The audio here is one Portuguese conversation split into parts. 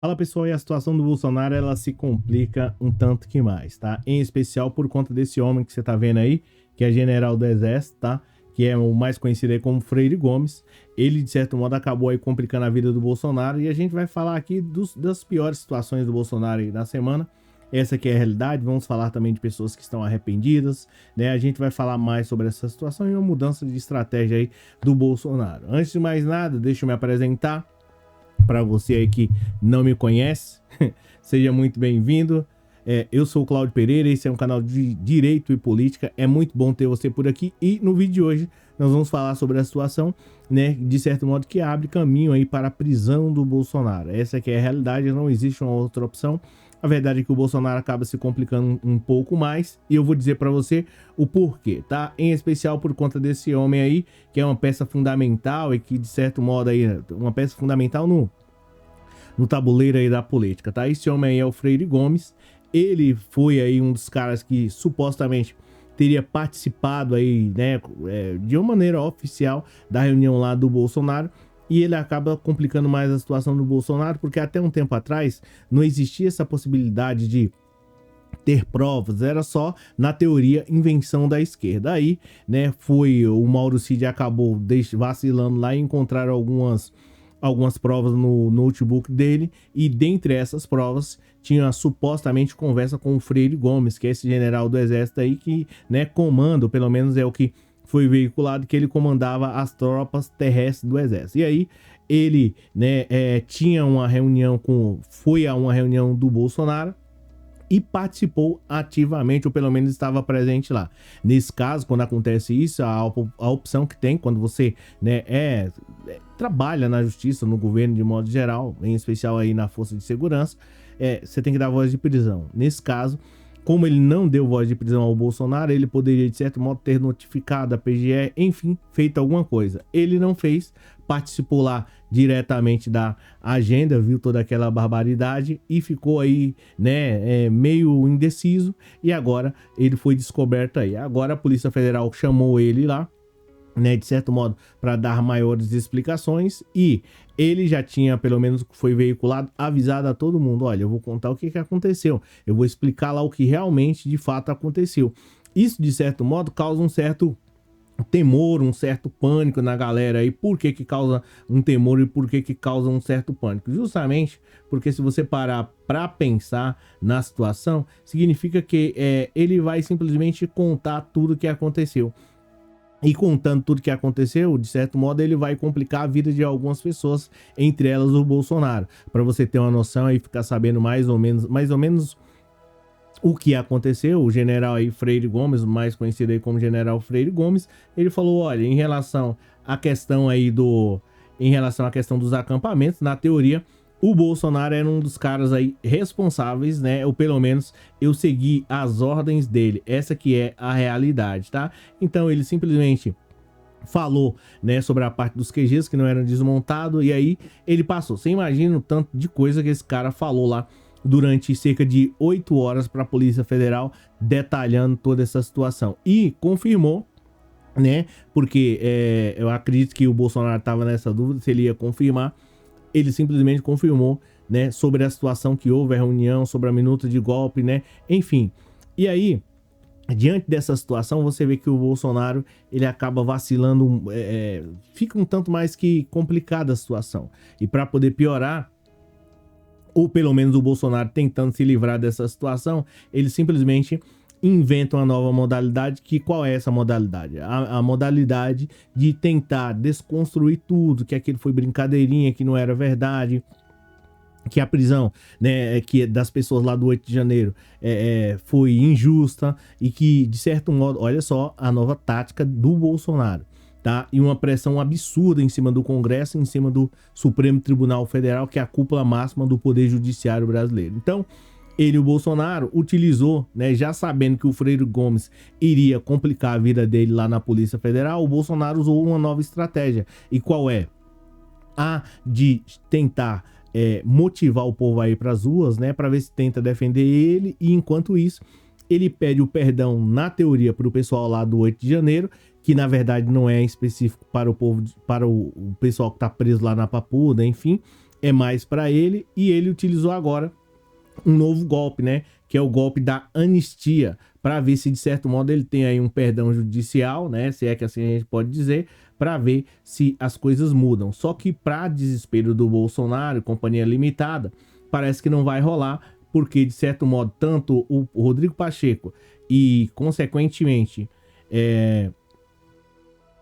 Fala pessoal, e a situação do Bolsonaro ela se complica um tanto que mais, tá? Em especial por conta desse homem que você tá vendo aí, que é general do Exército, tá? Que é o mais conhecido aí como Freire Gomes. Ele, de certo modo, acabou aí complicando a vida do Bolsonaro e a gente vai falar aqui das piores situações do Bolsonaro aí na semana. Essa aqui é a realidade, vamos falar também de pessoas que estão arrependidas, né? A gente vai falar mais sobre essa situação e uma mudança de estratégia aí do Bolsonaro. Antes de mais nada, deixa eu me apresentar. Para você aí que não me conhece, seja muito bem-vindo. Eu sou o Cláudio Pereira, esse é um canal de Direito e Política. É muito bom ter você por aqui e no vídeo de hoje nós vamos falar sobre a situação, né, de certo modo que abre caminho aí para a prisão do Bolsonaro. Essa aqui é a realidade, não existe uma outra opção. A verdade é que o Bolsonaro acaba se complicando um pouco mais e eu vou dizer para você o porquê, tá? Em especial por conta desse homem aí, que é uma peça fundamental e que, de certo modo, aí, uma peça fundamental no tabuleiro aí da política, tá? Esse homem aí é o Freire Gomes. Ele foi aí um dos caras que supostamente teria participado aí, né, de uma maneira oficial da reunião lá do Bolsonaro. E ele acaba complicando mais a situação do Bolsonaro, porque até um tempo atrás não existia essa possibilidade de ter provas, era só, na teoria, invenção da esquerda. Aí, né, o Mauro Cid acabou vacilando lá e encontraram algumas provas no notebook dele, e dentre essas provas tinha supostamente conversa com o Freire Gomes, que é esse general do Exército aí que, né, comanda, pelo menos é o que foi veiculado, que ele comandava as tropas terrestres do Exército. E aí ele, né, tinha uma reunião foi a uma reunião do Bolsonaro e participou ativamente, ou pelo menos estava presente lá. Nesse caso, quando acontece isso, a opção que tem quando você, né, trabalha na justiça, no governo de modo geral, em especial aí na força de segurança, você tem que dar voz de prisão. Nesse caso, como ele não deu voz de prisão ao Bolsonaro, ele poderia, de certo modo, ter notificado a PGE, enfim, feito alguma coisa. Ele não fez, participou lá diretamente da agenda, viu toda aquela barbaridade e ficou aí, né, meio indeciso, e agora ele foi descoberto aí. Agora a Polícia Federal chamou ele lá, né, de certo modo, para dar maiores explicações, e ele já tinha, pelo menos foi veiculado, avisado a todo mundo: olha, eu vou contar o que aconteceu, eu vou explicar lá o que realmente, de fato, aconteceu. Isso, de certo modo, causa um certo temor, um certo pânico na galera aí. Por que causa um temor e por que causa um certo pânico? Justamente porque, se você parar para pensar na situação, significa que ele vai simplesmente contar tudo o que aconteceu. E contando tudo que aconteceu, de certo modo, ele vai complicar a vida de algumas pessoas, entre elas o Bolsonaro. Para você ter uma noção e ficar sabendo mais ou menos o que aconteceu, o general aí Freire Gomes, mais conhecido aí como General Freire Gomes, ele falou: olha, em relação à questão dos acampamentos, na teoria, o Bolsonaro era um dos caras aí responsáveis, né? Ou pelo menos eu segui as ordens dele. Essa que é a realidade, tá? Então ele simplesmente falou, né, sobre a parte dos QGs que não eram desmontados, e aí ele passou. Você imagina o tanto de coisa que esse cara falou lá durante cerca de 8 horas para a Polícia Federal, detalhando toda essa situação. E confirmou, né? Porque eu acredito que o Bolsonaro estava nessa dúvida se ele ia confirmar. Ele simplesmente confirmou, né, sobre a situação que houve, a reunião, sobre a minuta de golpe, né, enfim. E aí, diante dessa situação, você vê que o Bolsonaro, ele acaba vacilando, fica um tanto mais que complicada a situação. E para poder piorar, ou pelo menos o Bolsonaro tentando se livrar dessa situação, ele simplesmente inventa uma nova modalidade. Que qual é essa modalidade? A modalidade de tentar desconstruir tudo, que aquilo foi brincadeirinha, que não era verdade, que a prisão, né, que das pessoas lá do 8 de janeiro foi injusta, e que, de certo modo, olha só a nova tática do Bolsonaro, tá? E uma pressão absurda em cima do Congresso, em cima do Supremo Tribunal Federal, que é a cúpula máxima do Poder Judiciário brasileiro. Então, o Bolsonaro, utilizou, né, já sabendo que o Freire Gomes iria complicar a vida dele lá na Polícia Federal, o Bolsonaro usou uma nova estratégia. E qual é? A de tentar motivar o povo aí para as ruas, né, para ver se tenta defender ele, e enquanto isso, ele pede o perdão, na teoria, para o pessoal lá do 8 de janeiro, que na verdade não é específico para o povo, para o pessoal que está preso lá na Papuda, enfim. é mais para ele, e ele utilizou agora um novo golpe, né? Que é o golpe da anistia, para ver se de certo modo ele tem aí um perdão judicial, né? Se é que assim a gente pode dizer, para ver se as coisas mudam. Só que para desespero do Bolsonaro, companhia limitada, parece que não vai rolar, porque de certo modo tanto o Rodrigo Pacheco e consequentemente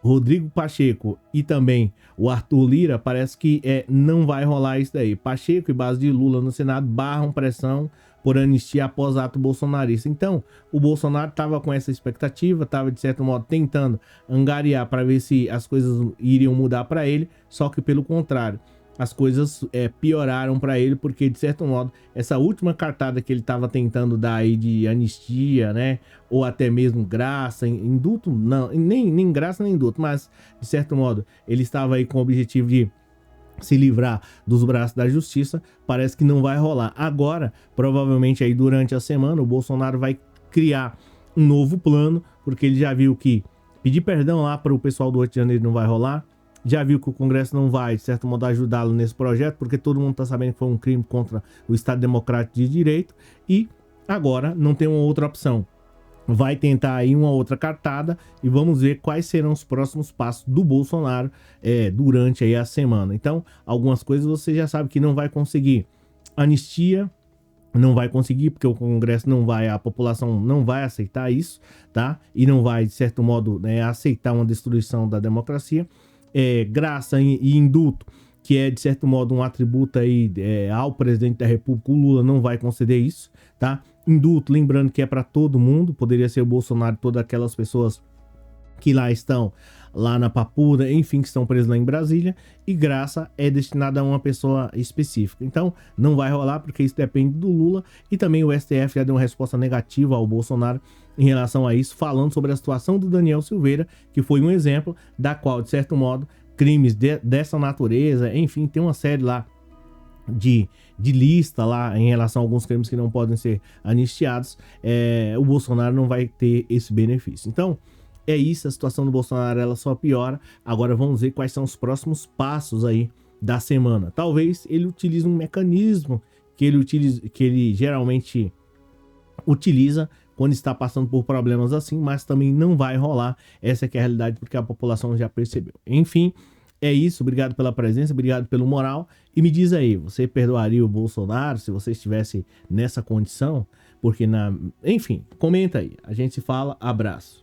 Rodrigo Pacheco e também o Arthur Lira, parece que não vai rolar isso daí. Pacheco e base de Lula no Senado barram pressão por anistia após ato bolsonarista. Então, o Bolsonaro estava com essa expectativa, estava de certo modo tentando angariar para ver se as coisas iriam mudar para ele, só que pelo contrário, as coisas pioraram para ele, porque de certo modo essa última cartada que ele estava tentando dar aí de anistia, né, ou até mesmo graça, indulto, não, nem graça nem indulto, mas de certo modo ele estava aí com o objetivo de se livrar dos braços da justiça, parece que não vai rolar. Agora, provavelmente aí durante a semana, o Bolsonaro vai criar um novo plano, porque ele já viu que pedir perdão lá para o pessoal do 8 de janeiro não vai rolar, já viu que o Congresso não vai, de certo modo, ajudá-lo nesse projeto, porque todo mundo está sabendo que foi um crime contra o Estado Democrático de Direito, e agora não tem uma outra opção. Vai tentar aí uma outra cartada e vamos ver quais serão os próximos passos do Bolsonaro durante aí a semana. Então, algumas coisas você já sabe que não vai conseguir. Anistia não vai conseguir, porque o Congresso não vai, a população não vai aceitar isso, tá? E não vai, de certo modo, aceitar uma destruição da democracia. Graça e indulto, que é de certo modo um atributo aí ao presidente da República, o Lula não vai conceder isso, tá? Indulto, lembrando que é para todo mundo, poderia ser o Bolsonaro, todas aquelas pessoas que lá estão, lá na Papuda, enfim, que estão presas lá em Brasília, e graça é destinada a uma pessoa específica. Então, não vai rolar, porque isso depende do Lula, e também o STF já deu uma resposta negativa ao Bolsonaro em relação a isso, falando sobre a situação do Daniel Silveira, que foi um exemplo da qual, de certo modo, crimes dessa natureza, enfim, tem uma série lá de lista lá em relação a alguns crimes que não podem ser anistiados, o Bolsonaro não vai ter esse benefício. Então, é isso, a situação do Bolsonaro ela só piora. Agora vamos ver quais são os próximos passos aí da semana. Talvez ele utilize um mecanismo que ele geralmente utiliza quando está passando por problemas assim, mas também não vai rolar. Essa que é a realidade, porque a população já percebeu. Enfim, é isso. Obrigado pela presença, obrigado pelo moral. E me diz aí, você perdoaria o Bolsonaro se você estivesse nessa condição? Porque enfim, comenta aí. A gente se fala. Abraço.